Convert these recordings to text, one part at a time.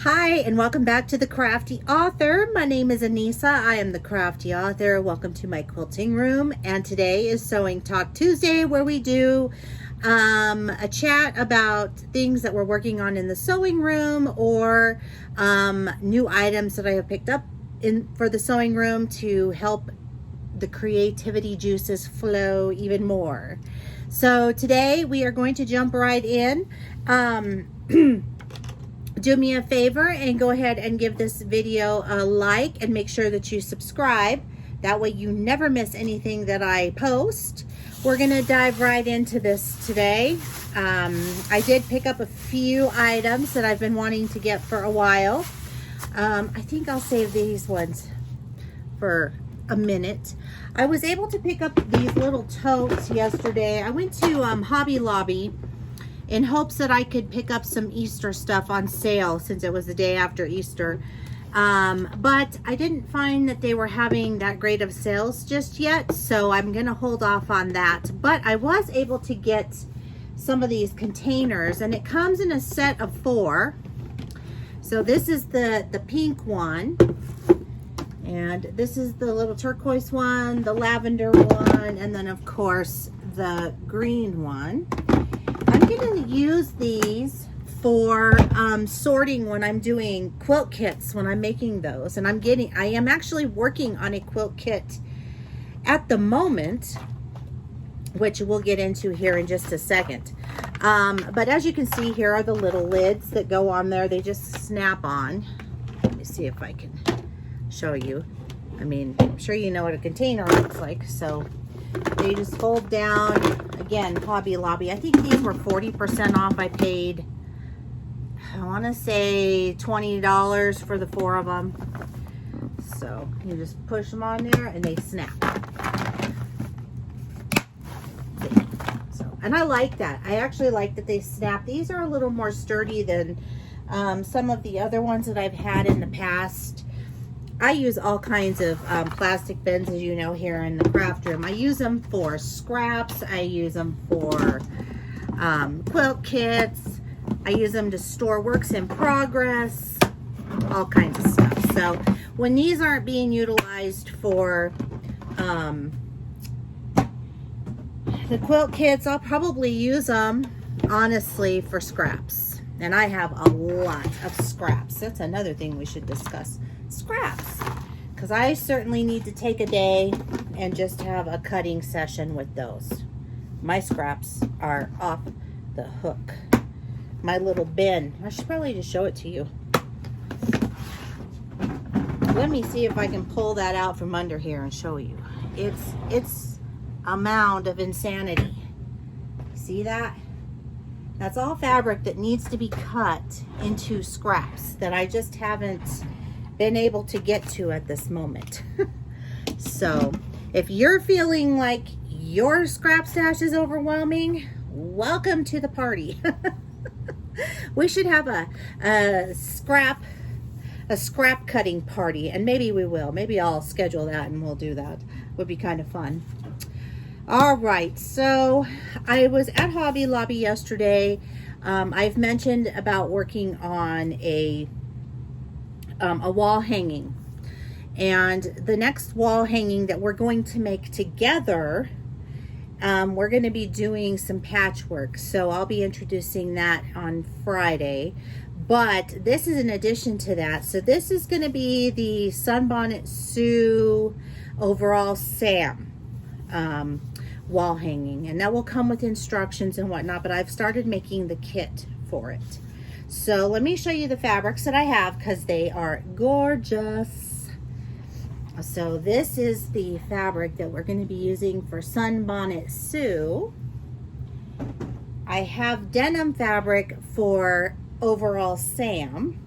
Hi, and welcome back to the Crafty Author. My name is Anissa. I am the Crafty Author. Welcome to my quilting room. And today is Sewing Talk Tuesday, where we do a chat about things that we're working on in the sewing room, or new items that I have picked up for the sewing room to help the creativity juices flow even more. So today we are going to jump right in. Do me a favor and go ahead and give this video a like and make sure that you subscribe. That way you never miss anything that I post. We're gonna dive right into this today. I did pick up a few items that I've been wanting to get for a while. I think I'll save these ones for a minute. I was able to pick up these little totes yesterday. I went to Hobby Lobby in hopes that I could pick up some Easter stuff on sale since it was the day after Easter. But I didn't find that they were having that great of sales just yet, so I'm gonna hold off on that. But I was able to get some of these containers, and it comes in a set of 4. So this is the pink one, and this is the little turquoise one, the lavender one, and then of course the green one. I'm going to use these for sorting when I'm doing quilt kits, when I'm making those. And I am actually working on a quilt kit at the moment, which we'll get into here in just a second. But as you can see, here are the little lids that go on there. They just snap on. Let me see if I can show you. I mean, I'm sure you know what a container looks like. So they just fold down. Again, Hobby Lobby. I think these were 40% off. I paid, I want to say $20 for the 4 of them. So you just push them on there and they snap. So, and I like that. I actually like that they snap. These are a little more sturdy than some of the other ones that I've had in the past. I use all kinds of plastic bins, as you know, here in the craft room. I use them for scraps. I use them for quilt kits. I use them to store works in progress, all kinds of stuff. So when these aren't being utilized for the quilt kits, I'll probably use them, honestly, for scraps. And I have a lot of scraps. That's another thing we should discuss. Scraps, because I certainly need to take a day and just have a cutting session with those. My scraps are off the hook. My little bin, I should probably just show it to you. Let me see if I can pull that out from under here and show you. It's a mound of insanity. See that? That's all fabric that needs to be cut into scraps that I just haven't been able to get to at this moment. So if you're feeling like your scrap stash is overwhelming, welcome to the party. We should have a scrap cutting party, and maybe we will. Maybe I'll schedule that and we'll do that. Would be kind of fun. All right, so I was at Hobby Lobby yesterday. I've mentioned about working on a wall hanging, and the next wall hanging that we're going to make together, we're going to be doing some patchwork, so I'll be introducing that on Friday. But this is in addition to that. So this is going to be the Sun Bonnet Sue overall Sam wall hanging, and that will come with instructions and whatnot, but I've started making the kit for it. So let me show you the fabrics that I have, because they are gorgeous. So this is the fabric that we're going to be using for Sun Bonnet Sue. I have denim fabric for overall Sam.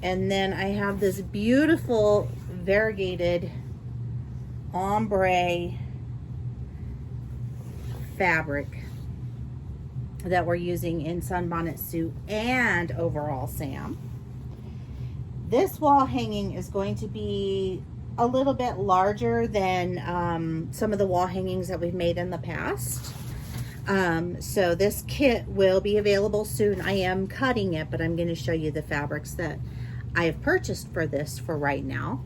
And then I have this beautiful variegated ombre fabric that we're using in Sun Bonnet Sue and overall Sam. This wall hanging is going to be a little bit larger than some of the wall hangings that we've made in the past. So this kit will be available soon. I am cutting it, but I'm going to show you the fabrics that I have purchased for this for right now.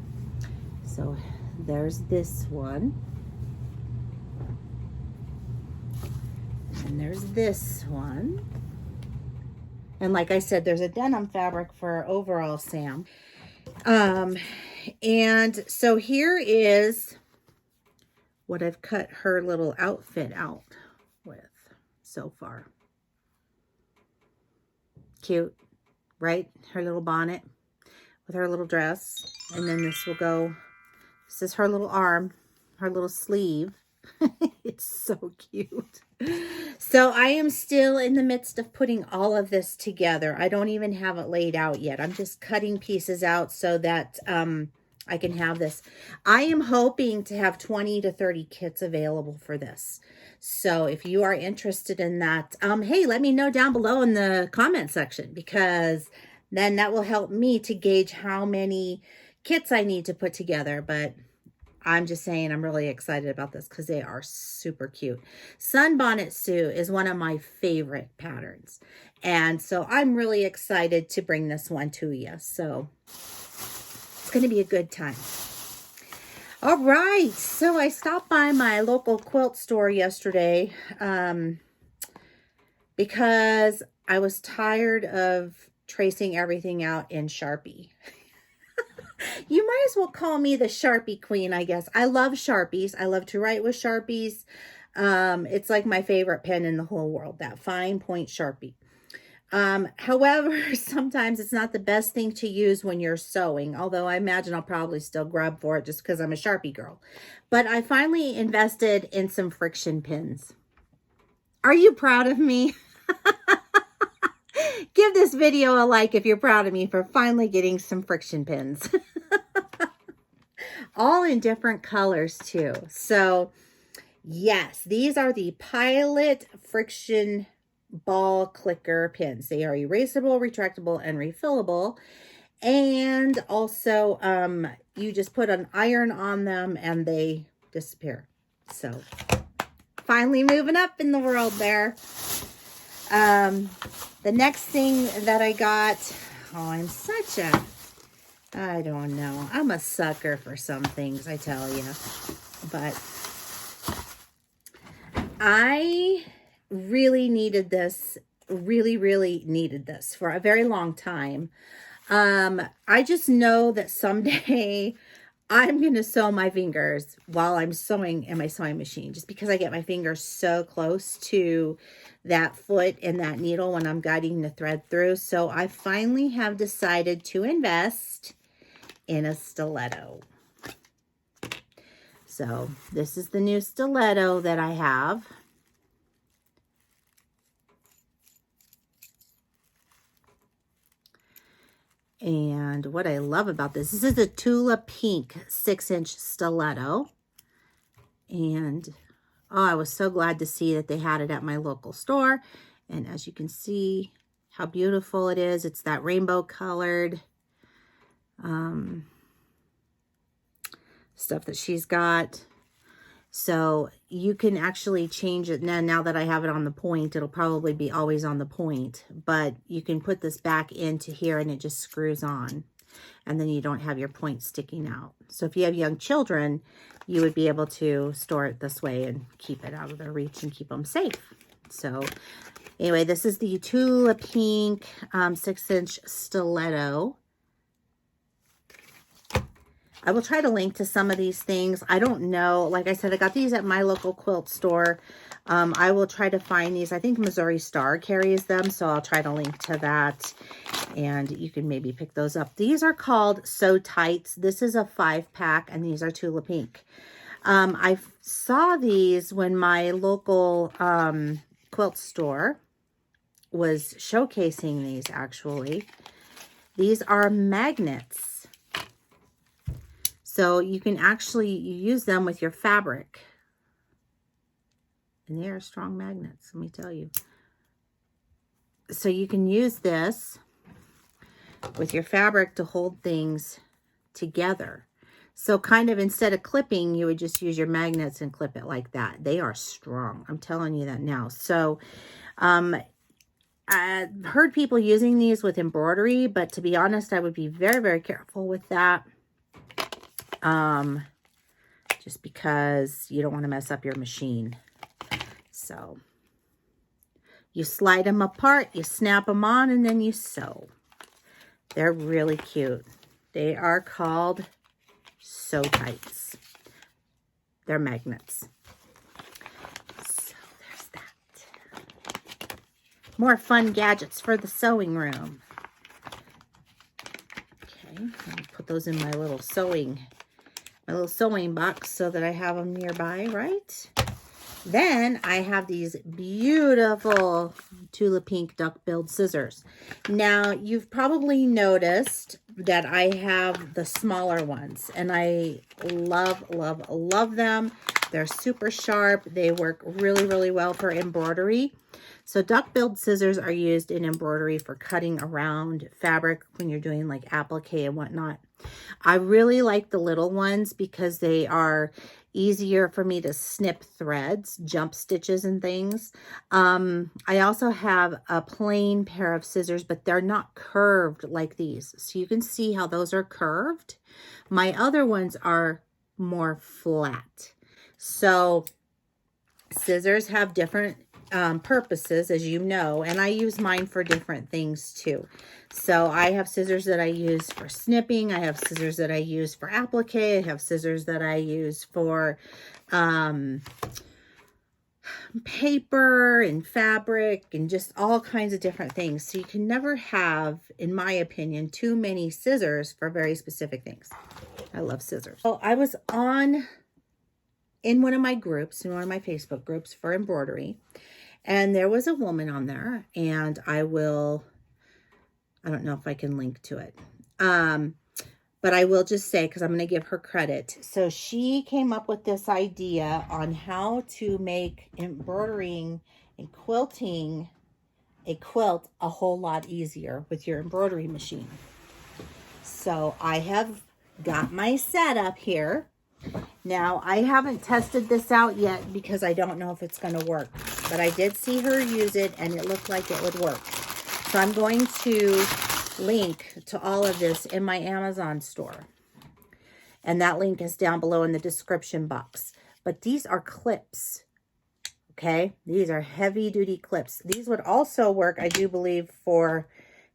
So there's this one. And there's this one. And like I said, there's a denim fabric for overall Sam. And so here is what I've cut her little outfit out with so far. Cute, right? Her little bonnet with her little dress. And then this will go, this is her little arm, her little sleeve. It's so cute. So I am still in the midst of putting all of this together. I don't even have it laid out yet. I'm just cutting pieces out so that I can have this. I am hoping to have 20 to 30 kits available for this. So if you are interested in that, hey, let me know down below in the comment section, because then that will help me to gauge how many kits I need to put together. But I'm just saying I'm really excited about this because they are super cute. Sun Bonnet Sue is one of my favorite patterns. And so I'm really excited to bring this one to you. So it's going to be a good time. All right. So I stopped by my local quilt store yesterday because I was tired of tracing everything out in Sharpie. You might as well call me the Sharpie queen, I guess. I love Sharpies. I love to write with Sharpies. It's like my favorite pen in the whole world, that fine point Sharpie. However, sometimes it's not the best thing to use when you're sewing, although I imagine I'll probably still grab for it just because I'm a Sharpie girl. But I finally invested in some friction pins. Are you proud of me? Give this video a like if you're proud of me for finally getting some friction pins. All in different colors too. So yes, these are the Pilot Friction Ball Clicker pins. They are erasable, retractable, and refillable. And also you just put an iron on them and they disappear. So finally moving up in the world there. The next thing that I got, oh, I'm such a, I don't know. I'm a sucker for some things, I tell you. But I really needed this, really needed this for a very long time. I just know that someday I'm going to sew my fingers while I'm sewing in my sewing machine, just because I get my fingers so close to that foot and that needle when I'm guiding the thread through. So I finally have decided to invest in a stiletto. So this is the new stiletto that I have. And what I love about this is a Tula Pink 6-inch stiletto. And oh, I was so glad to see that they had it at my local store. And as you can see how beautiful it is. It's that rainbow colored stuff that she's got. So you can actually change it now that I have it on the point. It'll probably be always on the point, but you can put this back into here and it just screws on, and then you don't have your point sticking out. So if you have young children, you would be able to store it this way and keep it out of their reach and keep them safe. So anyway, this is the Tula Pink 6-inch stiletto. I will try to link to some of these things. I don't know. Like I said, I got these at my local quilt store. I will try to find these. I think Missouri Star carries them, so I'll try to link to that. And you can maybe pick those up. These are called Sew Tights. This is a 5-pack, and these are Tula Pink. I saw these when my local quilt store was showcasing these, actually. These are magnets. So you can actually use them with your fabric. And they are strong magnets, let me tell you. So you can use this with your fabric to hold things together. So kind of instead of clipping, you would just use your magnets and clip it like that. They are strong. I'm telling you that now. So I've heard people using these with embroidery, but to be honest, I would be very, very careful with that. Just because you don't want to mess up your machine. So you slide them apart, you snap them on, and then you sew. They're really cute. They are called Sew Tights. They're magnets. So there's that. More fun gadgets for the sewing room. Okay, let me put those in my little sewing box so that I have them nearby, right? Then I have these beautiful Tula Pink duck-billed scissors. Now, you've probably noticed that I have the smaller ones, and I love, love, love them. They're super sharp. They work really, really well for embroidery. So duck-billed scissors are used in embroidery for cutting around fabric when you're doing like applique and whatnot. I really like the little ones because they are easier for me to snip threads, jump stitches and things. I also have a plain pair of scissors, but they're not curved like these. So you can see how those are curved. My other ones are more flat. So scissors have different purposes, as you know, and I use mine for different things too. So I have scissors that I use for snipping. I have scissors that I use for applique. I have scissors that I use for paper and fabric and just all kinds of different things. So you can never have, in my opinion, too many scissors for very specific things. I love scissors. So I was in one of my groups, in one of my Facebook groups for embroidery, and there was a woman on there, and I don't know if I can link to it. But I will just say, because I'm going to give her credit. So she came up with this idea on how to make embroidering and quilting a quilt a whole lot easier with your embroidery machine. So I have got my setup here. Now, I haven't tested this out yet because I don't know if it's going to work. But I did see her use it, and it looked like it would work. So I'm going to link to all of this in my Amazon store. And that link is down below in the description box. But these are clips. Okay? These are heavy-duty clips. These would also work, I do believe, for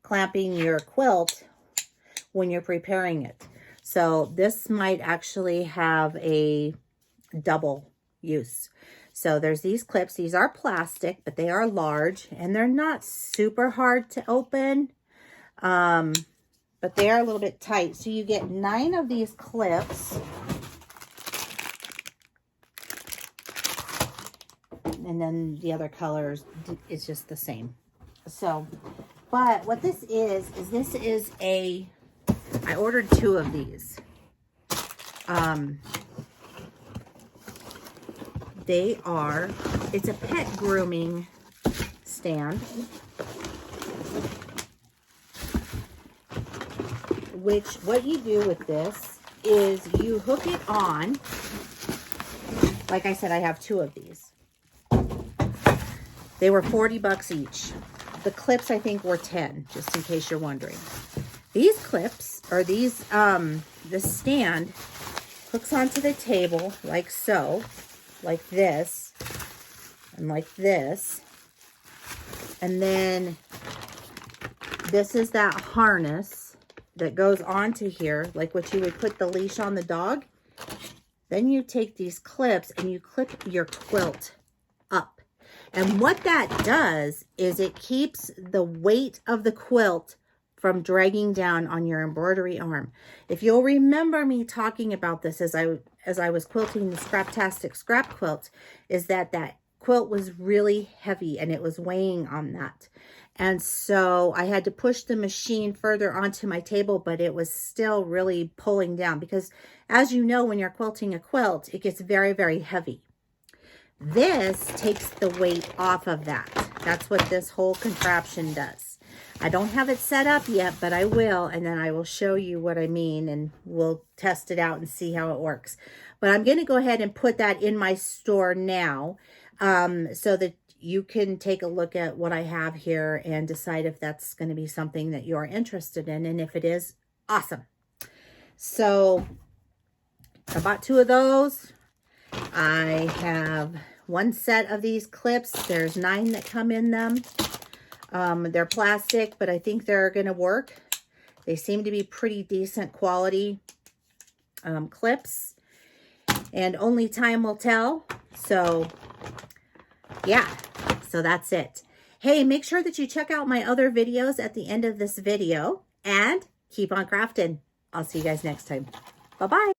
clamping your quilt when you're preparing it. So this might actually have a double use. So there's these clips. These are plastic, but they are large, and they're not super hard to open, but they are a little bit tight. So you get 9 of these clips, and then the other colors, it's just the same. So, but what this is this is I ordered 2 of these. It's a pet grooming stand, which what you do with this is you hook it on. Like I said, I have 2 of these. They were 40 bucks each. The clips, I think, were 10, just in case you're wondering. These clips, or these, this stand hooks onto the table like so, like this, and like this. And then this is that harness that goes onto here, like what you would put the leash on the dog. Then you take these clips and you clip your quilt up. And what that does is it keeps the weight of the quilt from dragging down on your embroidery arm. If you'll remember me talking about this as I was quilting the Scraptastic scrap quilt, is that quilt was really heavy and it was weighing on that. And so I had to push the machine further onto my table, but it was still really pulling down because, as you know, when you're quilting a quilt, it gets very, very heavy. This takes the weight off of that. That's what this whole contraption does. I don't have it set up yet, but I will, and then I will show you what I mean, and we'll test it out and see how it works. But I'm going to go ahead and put that in my store now, so that you can take a look at what I have here and decide if that's going to be something that you're interested in. And if it is, awesome. So I bought 2 of those. I have 1 set of these clips. There's 9 that come in them. They're plastic, but I think they're going to work. They seem to be pretty decent quality clips, and only time will tell. So yeah, so that's it. Hey, make sure that you check out my other videos at the end of this video, and keep on crafting. I'll see you guys next time. Bye-bye.